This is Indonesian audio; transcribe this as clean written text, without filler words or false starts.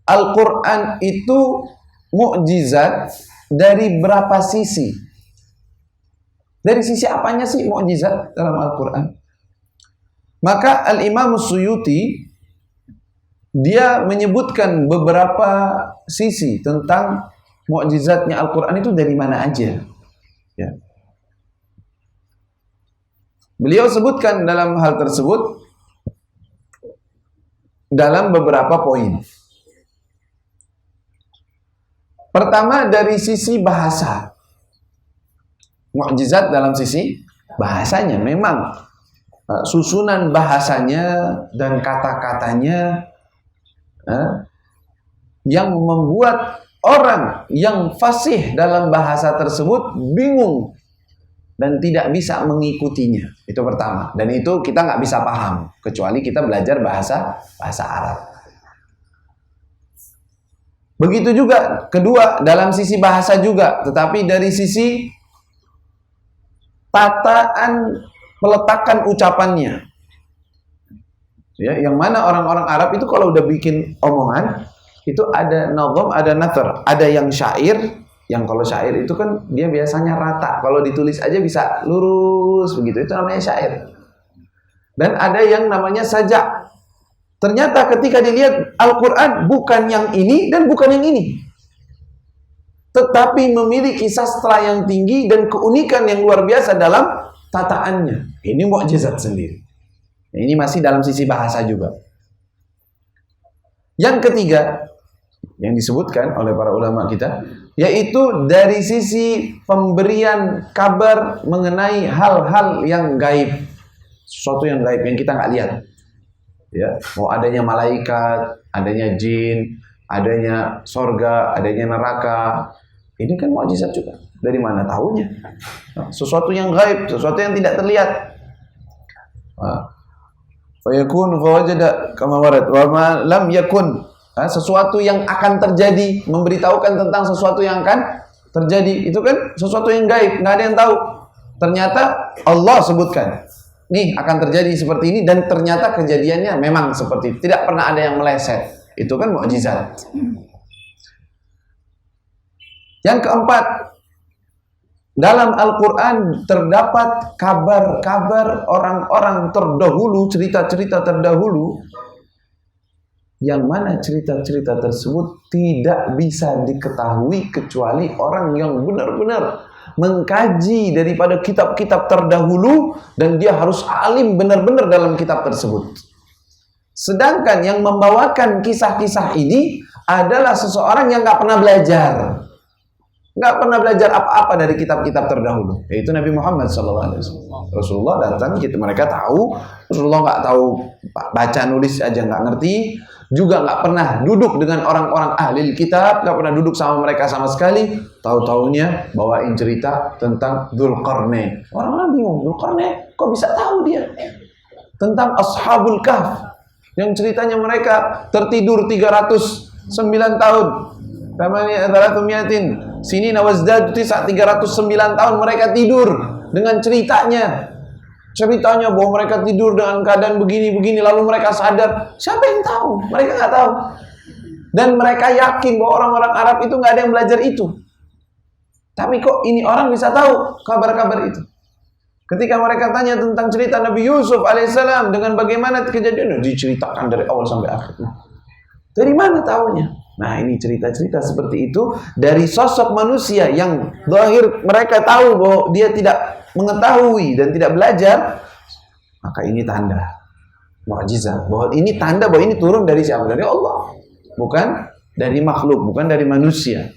Al-Quran itu mukjizat dari berapa sisi? Dari sisi apanya sih mukjizat dalam Al-Quran? Maka Al-Imam Suyuti dia menyebutkan beberapa sisi tentang mukjizatnya Al-Quran itu dari mana aja. Ya. Beliau sebutkan dalam hal tersebut dalam beberapa poin. Pertama dari sisi bahasa. Mukjizat dalam sisi bahasanya, memang susunan bahasanya dan kata-katanya yang membuat orang yang fasih dalam bahasa tersebut bingung dan tidak bisa mengikutinya. Itu pertama. Dan itu kita nggak bisa paham kecuali kita belajar bahasa Arab. Begitu juga kedua dalam sisi bahasa juga, tetapi dari sisi tataan peletakan ucapannya. Ya, yang mana orang-orang Arab itu kalau udah bikin omongan itu ada nazam, ada nathar, ada yang syair, yang kalau syair itu kan dia biasanya rata, kalau ditulis aja bisa lurus begitu, itu namanya syair. Dan ada yang namanya sajak. Ternyata ketika dilihat Al-Quran bukan yang ini dan bukan yang ini, tetapi memiliki sastra yang tinggi dan keunikan yang luar biasa dalam tataannya. Ini mukjizat sendiri. Ini masih dalam sisi bahasa juga. Yang ketiga yang disebutkan oleh para ulama kita, yaitu dari sisi pemberian kabar mengenai hal-hal yang gaib, sesuatu yang gaib yang kita nggak lihat. Ya, mau adanya malaikat, adanya jin, adanya sorga, adanya neraka. Ini kan mukjizat juga. Dari mana tahunya? Sesuatu yang gaib, sesuatu yang tidak terlihat. Fayakun fawajada kama warad wa ma lam yakun. Sesuatu yang akan terjadi, memberitahukan tentang sesuatu yang akan terjadi. Itu kan sesuatu yang gaib, nggak ada yang tahu. Ternyata Allah sebutkan, nih akan terjadi seperti ini, dan ternyata kejadiannya memang seperti itu. Tidak pernah ada yang meleset. Itu kan mukjizat. Yang keempat, dalam Al-Quran terdapat kabar-kabar orang-orang terdahulu, cerita-cerita terdahulu, yang mana cerita-cerita tersebut tidak bisa diketahui kecuali orang yang benar-benar mengkaji daripada kitab-kitab terdahulu, dan dia harus alim benar-benar dalam kitab tersebut. Sedangkan yang membawakan kisah-kisah ini adalah seseorang yang nggak pernah belajar. Nggak pernah belajar apa-apa dari kitab-kitab terdahulu, yaitu Nabi Muhammad SAW. Rasulullah datang, mereka tahu. Rasulullah nggak tahu baca nulis aja nggak ngerti, juga nggak pernah duduk dengan orang-orang ahli kitab, nggak pernah duduk sama mereka sama sekali. Tahu-taunya bawain cerita tentang Dzulqarnain. Orang-orang bingung, Dzulqarnain kok bisa tahu dia tentang Ashabul Kahf, yang ceritanya mereka tertidur 309 tahun. Sini nawazdad 309 tahun mereka tidur dengan ceritanya bahwa mereka tidur dengan keadaan begini-begini, lalu mereka sadar. Siapa yang tahu? Mereka nggak tahu. Dan mereka yakin bahwa orang-orang Arab itu nggak ada yang belajar itu. Tapi kok ini orang bisa tahu kabar-kabar itu? Ketika mereka tanya tentang cerita Nabi Yusuf alaihissalam dengan bagaimana kejadian, diceritakan dari awal sampai akhir. Dari mana tahunya? Nah, ini cerita-cerita seperti itu dari sosok manusia yang zahir mereka tahu bahwa dia tidak mengetahui dan tidak belajar. Maka ini tanda mukjizat, bahwa ini tanda bahwa ini turun dari siapa? Dari Allah, bukan dari makhluk, bukan dari manusia.